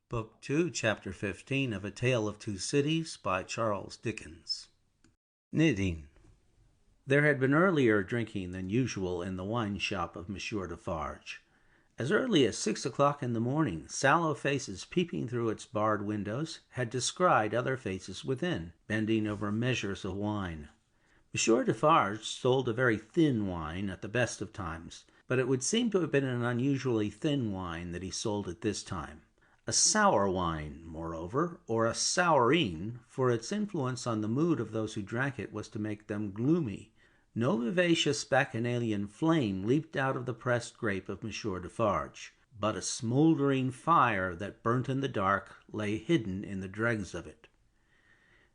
Book 2, Chapter 15 of A Tale of Two Cities by Charles Dickens. Knitting. There had been earlier drinking than usual in the wine shop of Monsieur Defarge. As early as 6 o'clock in the morning, sallow faces peeping through its barred windows had descried other faces within, bending over measures of wine. Monsieur Defarge sold a very thin wine at the best of times, but it would seem to have been an unusually thin wine that he sold at this time. A sour wine, moreover, or a sourine, for its influence on the mood of those who drank it was to make them gloomy. No vivacious bacchanalian flame leaped out of the pressed grape of Monsieur Defarge, but a smouldering fire that burnt in the dark lay hidden in the dregs of it.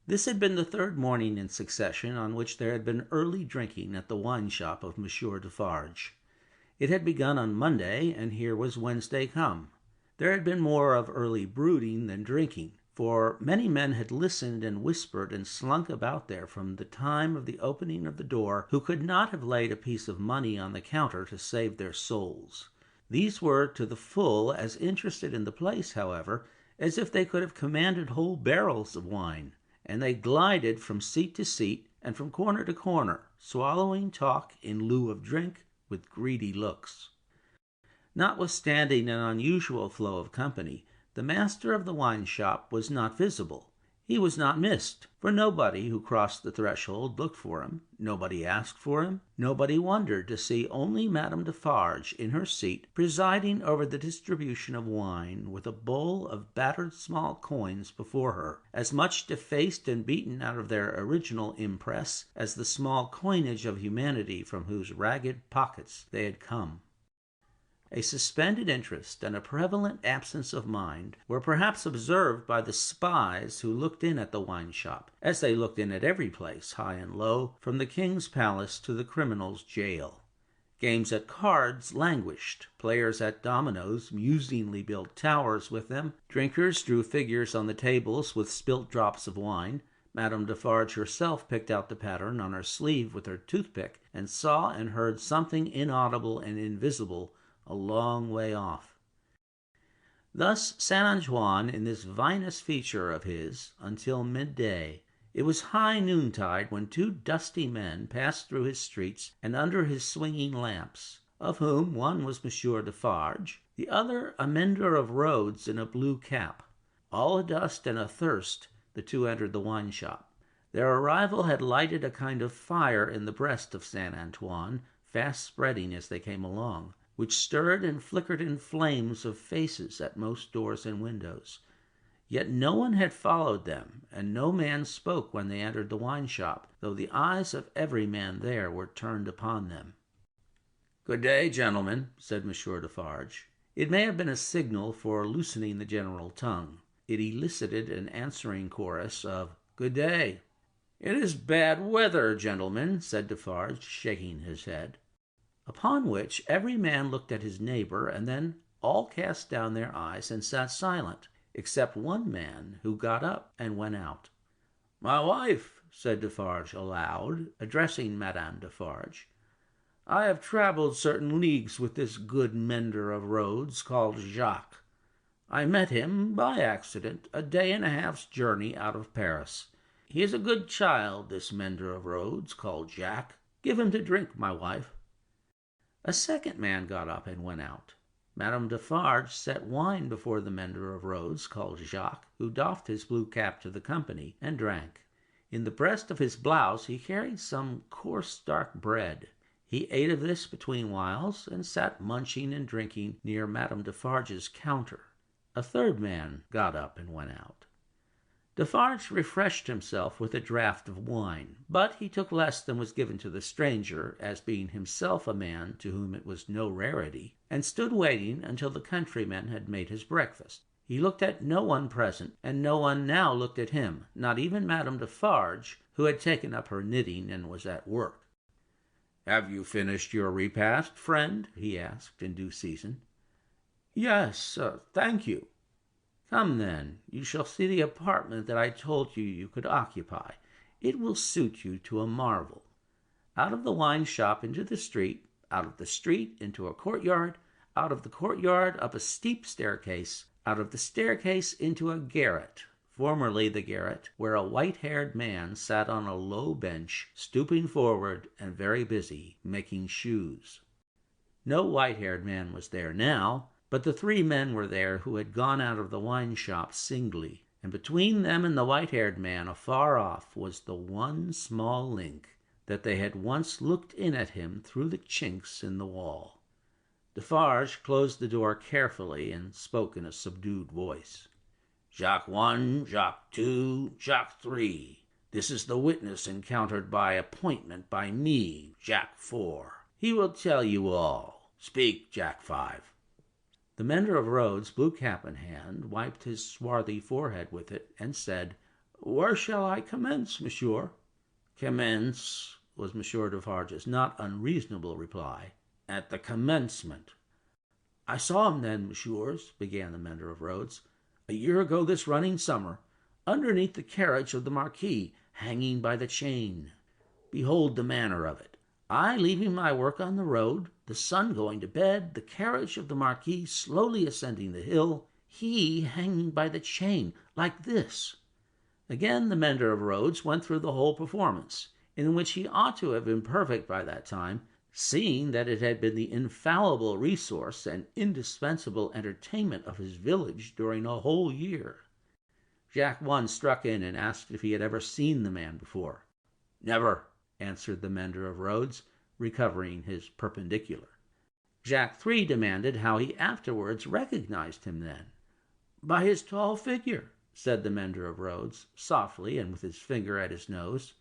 This had been the third morning in succession on which there had been early drinking at the wine shop of Monsieur Defarge. It had begun on Monday, and here was Wednesday come. There had been more of early brooding than drinking, for many men had listened and whispered and slunk about there from the time of the opening of the door who could not have laid a piece of money on the counter to save their souls. These were to the full as interested in the place, however, as if they could have commanded whole barrels of wine, and they glided from seat to seat and from corner to corner, swallowing talk in lieu of drink with greedy looks. Notwithstanding an unusual flow of company, the master of the wine shop was not visible. He was not missed, for nobody who crossed the threshold looked for him, nobody asked for him, nobody wondered to see only Madame Defarge in her seat, presiding over the distribution of wine, with a bowl of battered small coins before her, as much defaced and beaten out of their original impress as the small coinage of humanity from whose ragged pockets they had come. A suspended interest and a prevalent absence of mind were perhaps observed by the spies who looked in at the wine shop, as they looked in at every place, high and low, from the king's palace to the criminal's jail. Games at cards languished, players at dominoes musingly built towers with them, drinkers drew figures on the tables with spilt drops of wine. Madame Defarge herself picked out the pattern on her sleeve with her toothpick, and saw and heard something inaudible and invisible a long way off. Thus Saint Antoine in this vinous feature of his until midday. It was high noontide when two dusty men passed through his streets and under his swinging lamps, of whom one was Monsieur Defarge, the other a mender of roads in a blue cap. All adust and athirst, the two entered the wine shop. Their arrival had lighted a kind of fire in the breast of Saint Antoine, fast spreading as they came along, which stirred and flickered in flames of faces at most doors and windows. Yet no one had followed them, and no man spoke when they entered the wine shop, though the eyes of every man there were turned upon them. "Good day, gentlemen," said Monsieur Defarge. It may have been a signal for loosening the general tongue. It elicited an answering chorus of "Good day." "It is bad weather, gentlemen," said Defarge, shaking his head. Upon which every man looked at his neighbor, and then all cast down their eyes and sat silent, except one man, who got up and went out. "My wife," said Defarge aloud, addressing Madame Defarge, "I have travelled certain leagues with this good mender of roads called Jacques. I met him, by accident, a day and a half's journey out of Paris. He is a good child, this mender of roads called Jacques. Give him to drink, my wife." A second man got up and went out. Madame Defarge set wine before the mender of roads called Jacques, who doffed his blue cap to the company, and drank. In the breast of his blouse he carried some coarse dark bread. He ate of this between whiles, and sat munching and drinking near Madame Defarge's counter. A third man got up and went out. Defarge refreshed himself with a draught of wine, but he took less than was given to the stranger, as being himself a man to whom it was no rarity, and stood waiting until the countryman had made his breakfast. He looked at no one present, and no one now looked at him, not even Madame Defarge, who had taken up her knitting and was at work. "Have you finished your repast, friend?" he asked in due season. "Yes, thank you." "Come, then, you shall see the apartment that I told you you could occupy. It will suit you to a marvel." Out of the wine shop into the street, out of the street into a courtyard, out of the courtyard up a steep staircase, out of the staircase into a garret, formerly the garret where a white-haired man sat on a low bench, stooping forward and very busy, making shoes. No white-haired man was there now, but the three men were there who had gone out of the wine shop singly, and between them and the white-haired man afar off was the one small link that they had once looked in at him through the chinks in the wall. Defarge closed the door carefully and spoke in a subdued voice. "Jacques 1, Jacques 2, Jacques 3. This is the witness encountered by appointment by me, Jacques 4. He will tell you all. Speak, Jacques 5. The mender of roads, blue cap in hand, wiped his swarthy forehead with it, and said, "Where shall I commence, monsieur?" "Commence," was Monsieur Defarge's not unreasonable reply, "at the commencement." "I saw him then, messieurs," began the mender of roads, "a year ago this running summer, underneath the carriage of the Marquis, hanging by the chain. Behold the manner of it. I leaving my work on the road, the sun going to bed, the carriage of the Marquis slowly ascending the hill, he hanging by the chain, like this." Again the mender of roads went through the whole performance, in which he ought to have been perfect by that time, seeing that it had been the infallible resource and indispensable entertainment of his village during a whole year. Jacques 1 struck in and asked if he had ever seen the man before. "Never," answered the mender of roads, recovering his perpendicular. Jacques 3 demanded how he afterwards recognized him then. "By his tall figure," said the mender of roads, softly and with his finger at his nose.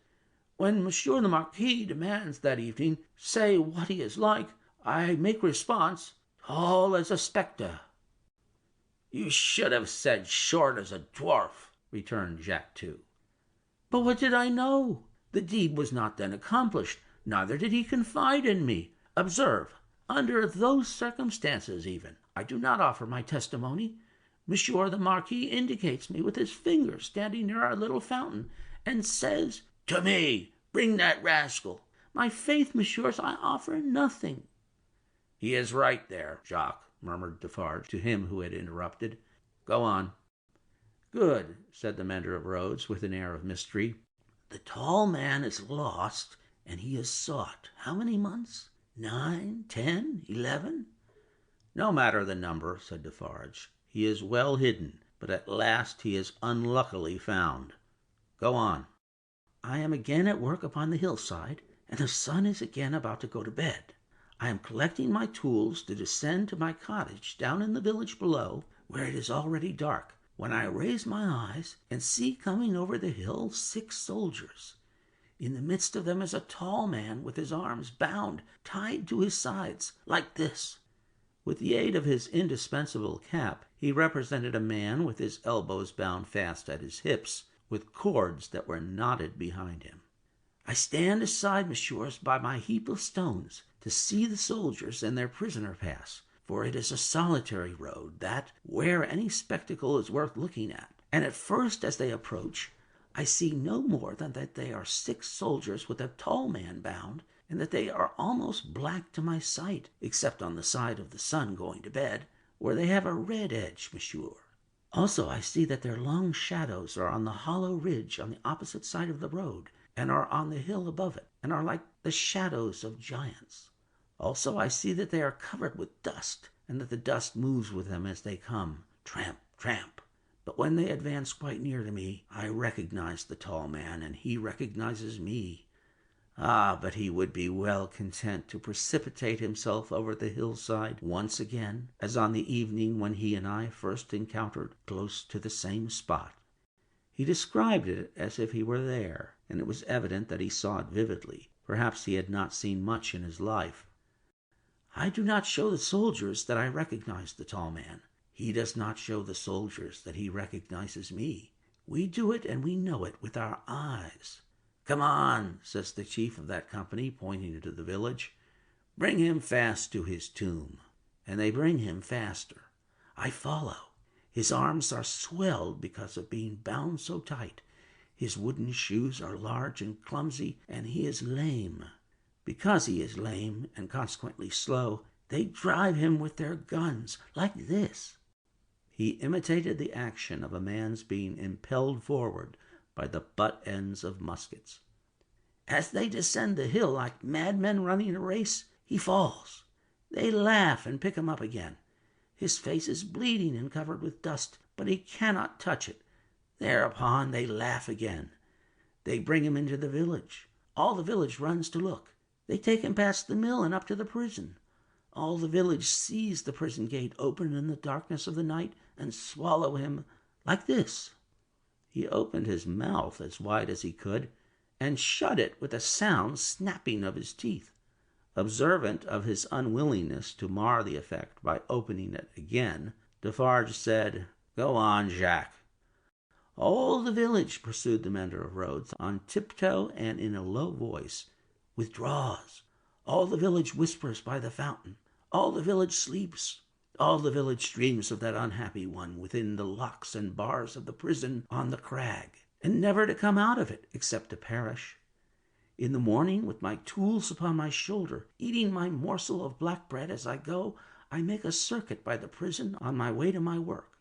"When Monsieur the Marquis demands that evening, say what he is like, I make response, tall as a spectre." "You should have said short as a dwarf," returned Jacques 2. "But what did I know? The deed was not then accomplished, neither did he confide in me. Observe, under those circumstances even, I do not offer my testimony. Monsieur the Marquis indicates me with his finger standing near our little fountain, and says, 'To me! Bring that rascal!' My faith, messieurs, I offer nothing." "He is right there, Jacques," murmured Defarge to him who had interrupted. "Go on." "Good," said the mender of roads, with an air of mystery. "The tall man is lost, and he is sought. How many months? 9, 10, 11?" "No matter the number," said Defarge. "He is well hidden, but at last he is unluckily found. Go on." "I am again at work upon the hillside, and the sun is again about to go to bed. I am collecting my tools to descend to my cottage down in the village below, where it is already dark, when I raise my eyes and see coming over the hill 6 soldiers. In the midst of them is a tall man with his arms bound, tied to his sides, like this." With the aid of his indispensable cap, he represented a man with his elbows bound fast at his hips, with cords that were knotted behind him. "I stand aside, messieurs, by my heap of stones, to see the soldiers and their prisoner pass, for it is a solitary road, that, where any spectacle is worth looking at. And at first, as they approach, I see no more than that they are 6 soldiers with a tall man bound, and that they are almost black to my sight, except on the side of the sun going to bed, where they have a red edge, monsieur. Also I see that their long shadows are on the hollow ridge on the opposite side of the road, and are on the hill above it, and are like the shadows of giants. Also I see that they are covered with dust, and that the dust moves with them as they come, tramp, tramp. But when they advance quite near to me, I recognize the tall man, and he recognizes me. Ah, but he would be well content to precipitate himself over the hillside once again, as on the evening when he and I first encountered close to the same spot." He described it as if he were there, and it was evident that he saw it vividly. Perhaps he had not seen much in his life. "I do not show the soldiers that I recognize the tall man. He does not show the soldiers that he recognizes me. We do it, and we know it, with our eyes. 'Come on,' says the chief of that company, pointing into the village. 'Bring him fast to his tomb.' And they bring him faster. I follow. His arms are swelled because of being bound so tight. His wooden shoes are large and clumsy, and he is lame. Because he is lame, and consequently slow, they drive him with their guns, like this." He imitated the action of a man's being impelled forward by the butt ends of muskets. As they descend the hill like madmen running a race, he falls. They laugh and pick him up again. His face is bleeding and covered with dust, but he cannot touch it. Thereupon they laugh again. They bring him into the village. All the village runs to look. They take him past the mill and up to the prison. All the village sees the prison gate open in the darkness of the night and swallow him like this. He opened his mouth as wide as he could and shut it with a sound snapping of his teeth. Observant of his unwillingness to mar the effect by opening it again, Defarge said, "Go on, Jacques." "All the village," pursued the mender of roads, on tiptoe and in a low voice, "withdraws. All the village whispers by the fountain. All the village sleeps. All the village dreams of that unhappy one within the locks and bars of the prison on the crag, and never to come out of it except to perish. In the morning, with my tools upon my shoulder, eating my morsel of black bread as I go, I make a circuit by the prison on my way to my work.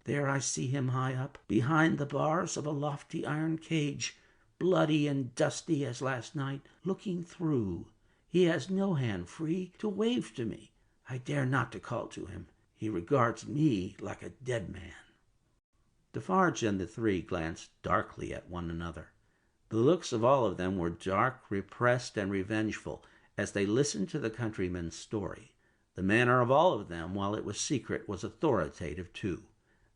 There I see him high up, behind the bars of a lofty iron cage, bloody and dusty as last night, looking through. He has no hand free to wave to me. I dare not to call to him. He regards me like a dead man." Defarge and the three glanced darkly at one another. The looks of all of them were dark, repressed, and revengeful, as they listened to the countryman's story. The manner of all of them, while it was secret, was authoritative too.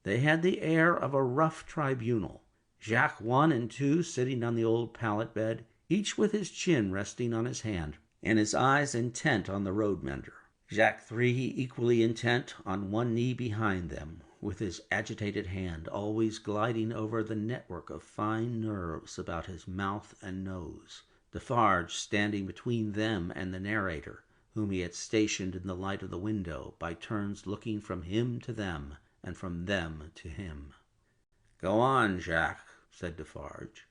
They had the air of a rough tribunal. Jacques 1 and 2 sitting on the old pallet bed, each with his chin resting on his hand, and his eyes intent on the road mender. Jacques 3 equally intent on one knee behind them, with his agitated hand always gliding over the network of fine nerves about his mouth and nose. Defarge standing between them and the narrator, whom he had stationed in the light of the window, by turns looking from him to them, and from them to him. "Go on, Jacques," said Defarge.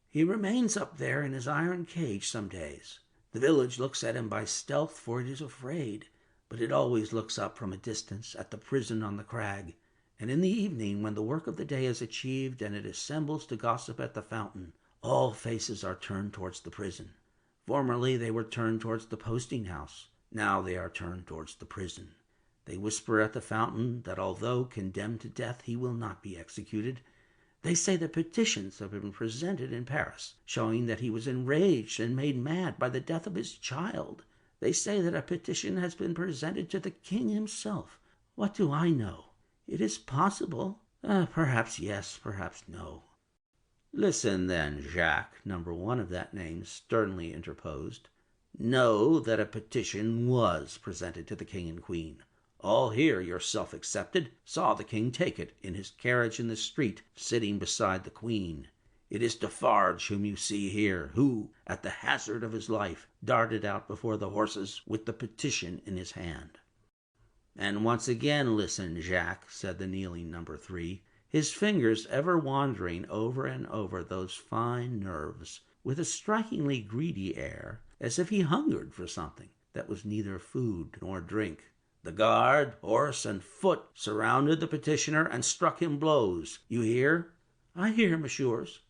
"He remains up there in his iron cage some days. The village looks at him by stealth, for it is afraid, but it always looks up from a distance at the prison on the crag. And in the evening, when the work of the day is achieved and it assembles to gossip at the fountain, all faces are turned towards the prison. Formerly they were turned towards the posting-house. Now they are turned towards the prison. They whisper at the fountain that although condemned to death, he will not be executed. They say that petitions have been presented in Paris, showing that he was enraged and made mad by the death of his child. They say that a petition has been presented to the king himself. What do I know? It is possible. Perhaps yes, perhaps no." "Listen, then, Jacques," number 1 of that name sternly interposed. "Know that a petition was presented to the king and queen. All here, yourself excepted, saw the king take it in his carriage in the street, sitting beside the queen. It is Defarge whom you see here, who, at the hazard of his life, darted out before the horses with the petition in his hand." "And once again listen, Jacques," said the kneeling number 3, his fingers ever wandering over and over those fine nerves, with a strikingly greedy air, as if he hungered for something that was neither food nor drink. "The guard, horse, and foot surrounded the petitioner and struck him blows. You hear?" "I hear, messieurs."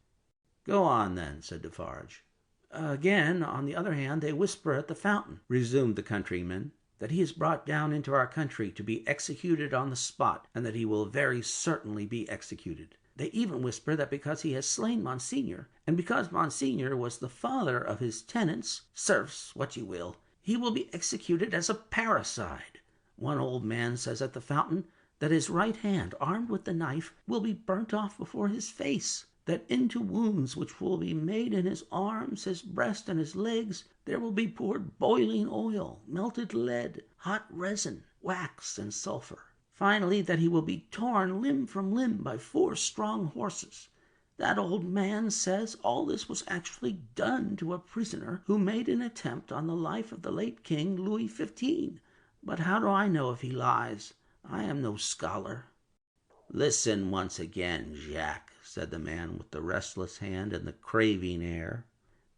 "Go on, then," said Defarge. "Again, on the other hand, they whisper at the fountain," resumed the countryman, "that he is brought down into our country to be executed on the spot, and that he will very certainly be executed. They even whisper that because he has slain Monseigneur, and because Monseigneur was the father of his tenants, serfs, what you will, he will be executed as a parricide. One old man says at the fountain that his right hand, armed with the knife, will be burnt off before his face, that into wounds which will be made in his arms, his breast, and his legs, there will be poured boiling oil, melted lead, hot resin, wax, and sulphur. Finally, that he will be torn limb from limb by 4 strong horses. That old man says all this was actually done to a prisoner who made an attempt on the life of the late King Louis XV. But how do I know if he lies? I am no scholar." "Listen once again, Jacques," said the man with the restless hand and the craving air.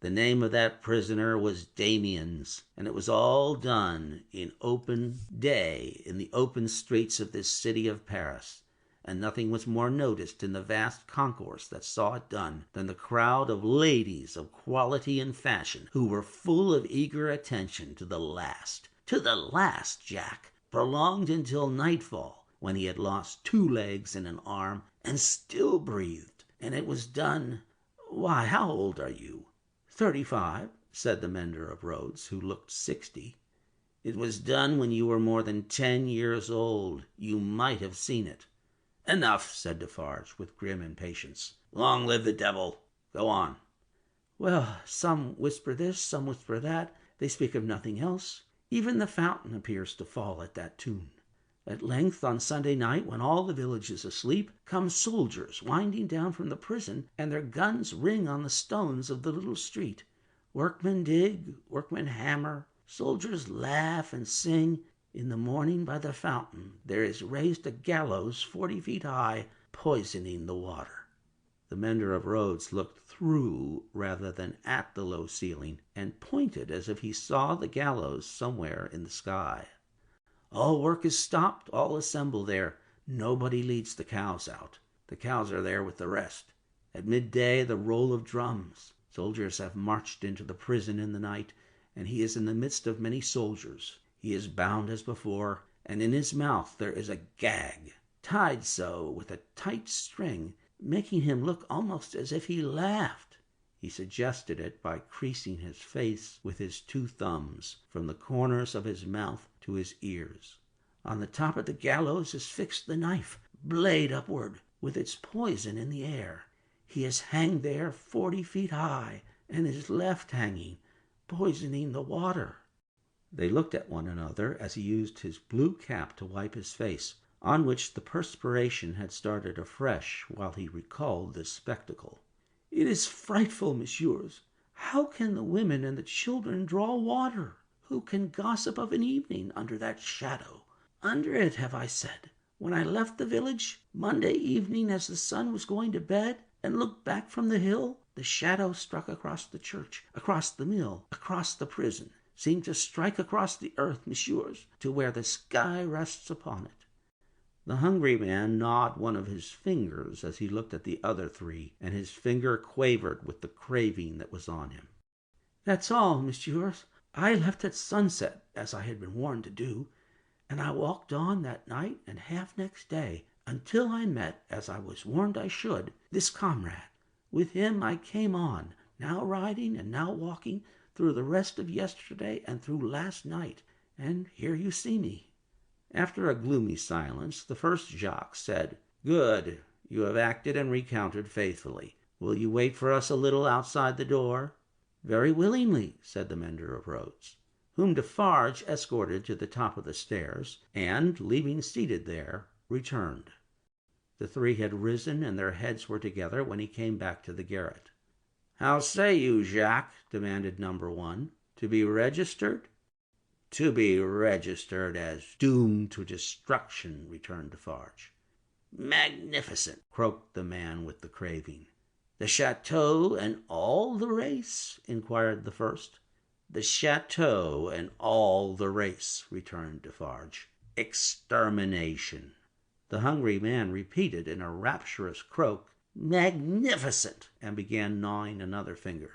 "The name of that prisoner was Damiens, and it was all done in open day in the open streets of this city of Paris. and nothing was more noticed in the vast concourse that saw it done than the crowd of ladies of quality and fashion who were full of eager attention to the last, Jack, prolonged until nightfall, when he had lost 2 legs and an arm and still breathed, and it was done. Why, how old are you? 35, said the mender of roads, who looked 60. It was done when you were more than 10 years old. You might have seen it. Enough, said Defarge, with grim impatience. Long live the devil. Go on. Well, some whisper this, some whisper that. They speak of nothing else. Even the fountain appears to fall at that tune. At length, on Sunday night, when all the village is asleep, come soldiers winding down from the prison, and their guns ring on the stones of the little street. Workmen dig, workmen hammer, soldiers laugh and sing. In the morning by the fountain there is raised a gallows 40 feet high, poisoning the water. The mender of roads looked through rather than at the low ceiling, and pointed as if he saw the gallows somewhere in the sky. All work is stopped, all assemble there. Nobody leads the cows out. The cows are there with the rest. At midday the roll of drums. Soldiers have marched into the prison in the night, and he is in the midst of many soldiers. He is bound as before, and in his mouth there is a gag, tied so with a tight string, making him look almost as if he laughed. He suggested it by creasing his face with his 2 thumbs from the corners of his mouth to his ears. On the top of the gallows is fixed the knife, blade upward, with its poison in the air. He is hanged there 40 feet high, and is left hanging, poisoning the water. They looked at one another as he used his blue cap to wipe his face, on which the perspiration had started afresh while he recalled this spectacle. It is frightful, messieurs. How can the women and the children draw water? Who can gossip of an evening under that shadow? Under it, have I said. When I left the village, Monday evening as the sun was going to bed, and looked back from the hill, the shadow struck across the church, across the mill, across the prison, seemed to strike across the earth, messieurs, to where the sky rests upon it. The hungry man gnawed one of his fingers as he looked at the other 3, and his finger quavered with the craving that was on him. That's all, messieurs. I left at sunset, as I had been warned to do, and I walked on that night and half next day, until I met, as I was warned I should, this comrade. With him I came on, now riding and now walking, through the rest of yesterday and through last night, and here you see me. After a gloomy silence, the first Jacques said, Good, you have acted and recounted faithfully. Will you wait for us a little outside the door? Very willingly, said the mender of roads, whom Defarge escorted to the top of the stairs, and, leaving seated there, returned. The 3 had risen, and their heads were together when he came back to the garret. How say you, Jacques? Demanded number 1. To be registered? To be registered as doomed to destruction, returned Defarge. Magnificent, croaked the man with the craving. The chateau and all the race? Inquired the first. The chateau and all the race, returned Defarge. Extermination. The hungry man repeated in a rapturous croak, Magnificent, and began gnawing another finger.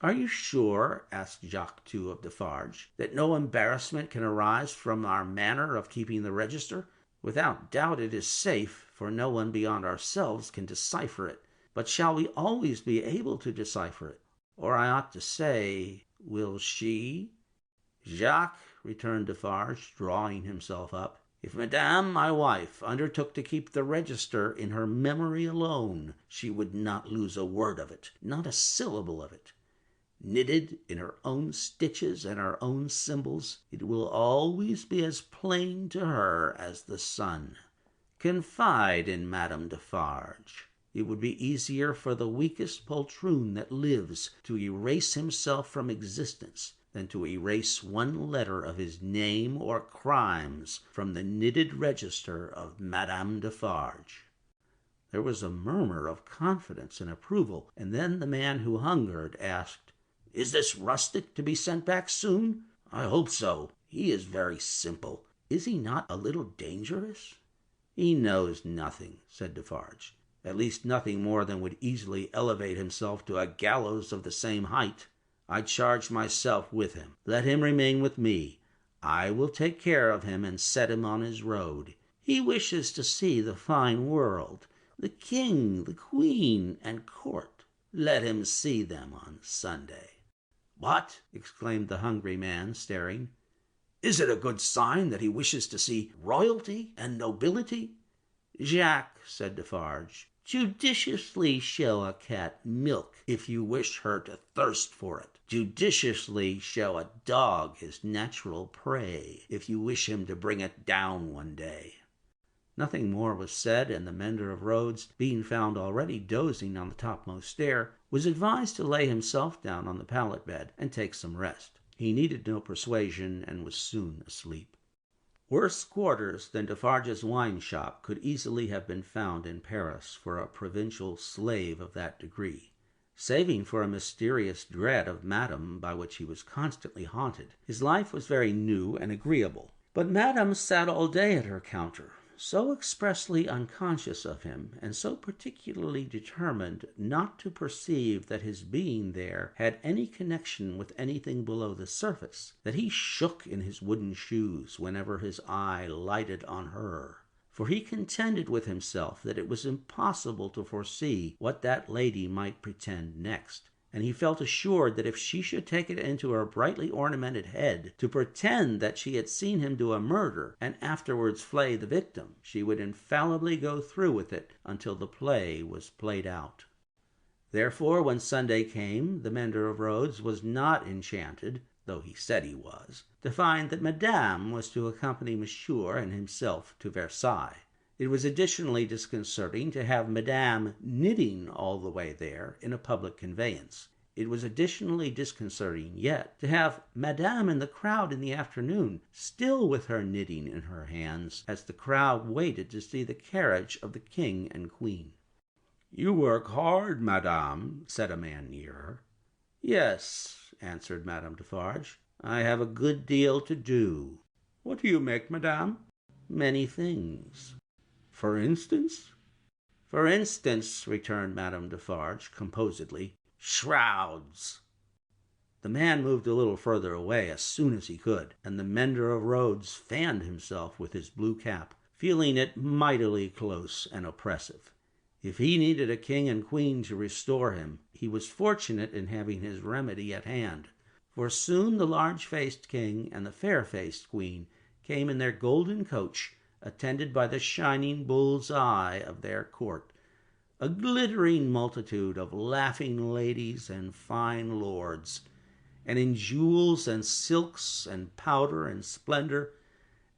Are you sure, asked Jacques II of Defarge, that no embarrassment can arise from our manner of keeping the register? Without doubt it is safe, for no one beyond ourselves can decipher it. But shall we always be able to decipher it? Or I ought to say, will she? Jacques, returned Defarge, drawing himself up, if Madame, my wife, undertook to keep the register in her memory alone, she would not lose a word of it, not a syllable of it. Knitted in her own stitches and her own symbols, it will always be as plain to her as the sun. Confide in Madame Defarge. It would be easier for the weakest poltroon that lives to erase himself from existence than to erase one letter of his name or crimes from the knitted register of Madame Defarge. There was a murmur of confidence and approval, and then the man who hungered asked, Is this rustic to be sent back soon? I hope so. He is very simple. Is he not a little dangerous? "He knows nothing," said Defarge. "At least nothing more than would easily elevate himself to a gallows of the same height. I charge myself with him. Let him remain with me. I will take care of him and set him on his road. He wishes to see the fine world, the king, the queen, and court. Let him see them on Sunday." "What!" exclaimed the hungry man, staring. "Is it a good sign that he wishes to see royalty and nobility?" "Jacques," said Defarge, "judiciously show a cat milk if you wish her to thirst for it. Judiciously show a dog his natural prey if you wish him to bring it down one day." Nothing more was said, and the mender of roads, being found already dozing on the topmost stair, was advised to lay himself down on the pallet bed and take some rest. He needed no persuasion, and was soon asleep. Worse quarters than Defarge's wine shop could easily have been found in Paris for a provincial slave of that degree. Saving for a mysterious dread of Madame by which he was constantly haunted, his life was very new and agreeable. But Madame sat all day at her counter, so expressly unconscious of him, and so particularly determined not to perceive that his being there had any connection with anything below the surface, that he shook in his wooden shoes whenever his eye lighted on her. For he contended with himself that it was impossible to foresee what that lady might pretend next, and he felt assured that if she should take it into her brightly ornamented head to pretend that she had seen him do a murder and afterwards flay the victim, she would infallibly go through with it until the play was played out. Therefore, when Sunday came, the mender of roads was not enchanted, though he said he was, to find that Madame was to accompany Monsieur and himself to Versailles. It was additionally disconcerting to have Madame knitting all the way there in a public conveyance. It was additionally disconcerting yet to have Madame in the crowd in the afternoon, still with her knitting in her hands, as the crowd waited to see the carriage of the king and queen. "You work hard, Madame," said a man near her. "Yes," answered Madame Defarge, "I have a good deal to do." "What do you make, Madame?" "Many things." "For instance?" "For instance," returned Madame Defarge composedly, "shrouds." The man moved a little further away as soon as he could, and the mender of roads fanned himself with his blue cap, feeling it mightily close and oppressive. If he needed a king and queen to restore him, he was fortunate in having his remedy at hand, for soon the large-faced king and the fair-faced queen came in their golden coach, attended by the shining bull's eye of their court, a glittering multitude of laughing ladies and fine lords, and in jewels and silks and powder and splendor,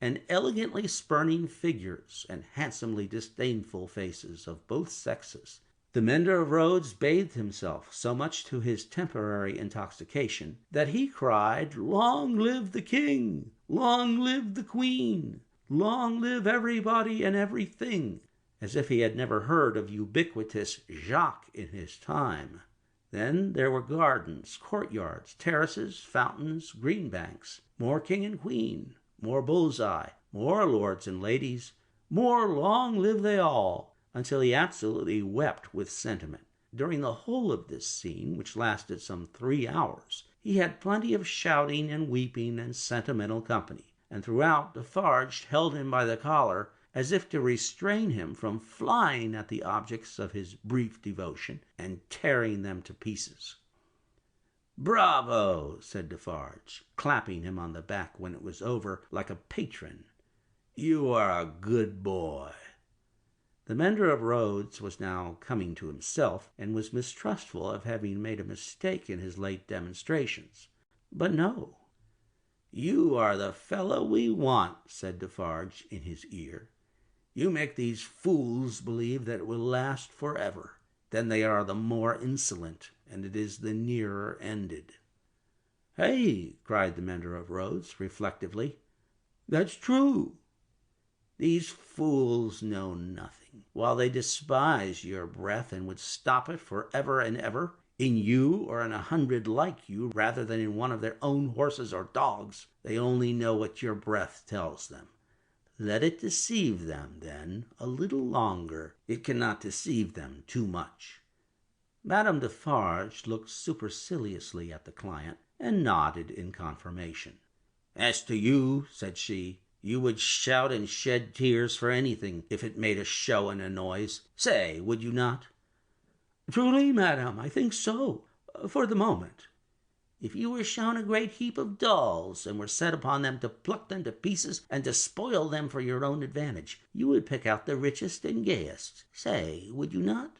and elegantly spurning figures and handsomely disdainful faces of both sexes. The mender of roads bathed himself so much to his temporary intoxication that he cried, "Long live the king! Long live the queen! Long live everybody and everything!" as if he had never heard of ubiquitous Jacques in his time. Then there were gardens, courtyards, terraces, fountains, green banks, more king and queen, more bull's-eye, more lords and ladies, more long live they all, until he absolutely wept with sentiment. During the whole of this scene, which lasted some 3 hours, he had plenty of shouting and weeping and sentimental company, and throughout Defarge held him by the collar, as if to restrain him from flying at the objects of his brief devotion and tearing them to pieces. "Bravo!" said Defarge, clapping him on the back when it was over, like a patron. "You are a good boy." The mender of roads was now coming to himself, and was mistrustful of having made a mistake in his late demonstrations. But no. "You are the fellow we want," said Defarge in his ear. "You make these fools believe that it will last forever. Then they are the more insolent, and it is the nearer ended." "Hey!" cried the mender of roads, reflectively. "That's true." "These fools know nothing, while they despise your breath and would stop it for ever and ever, in you or in 100 like you, rather than in one of their own horses or dogs. They only know what your breath tells them. Let it deceive them, then, a little longer. It cannot deceive them too much." Madame Defarge looked superciliously at the client, and nodded in confirmation. "As to you," said she, "you would shout and shed tears for anything, if it made a show and a noise. Say, would you not?" "Truly, madam, I think so, for the moment." "If you were shown a great heap of dolls, and were set upon them to pluck them to pieces and to spoil them for your own advantage, you would pick out the richest and gayest. Say, would you not?"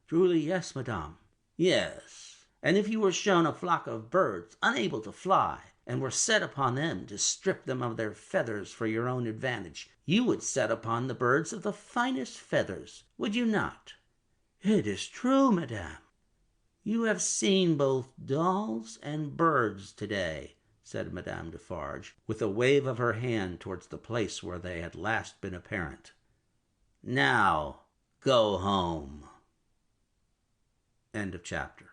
"Truly, yes, madame." "Yes, and if you were shown a flock of birds unable to fly, and were set upon them to strip them of their feathers for your own advantage, you would set upon the birds of the finest feathers, would you not?" "It is true, madame." "You have seen both dolls and birds today," said Madame Defarge, with a wave of her hand towards the place where they had last been apparent. "Now go home." End of chapter.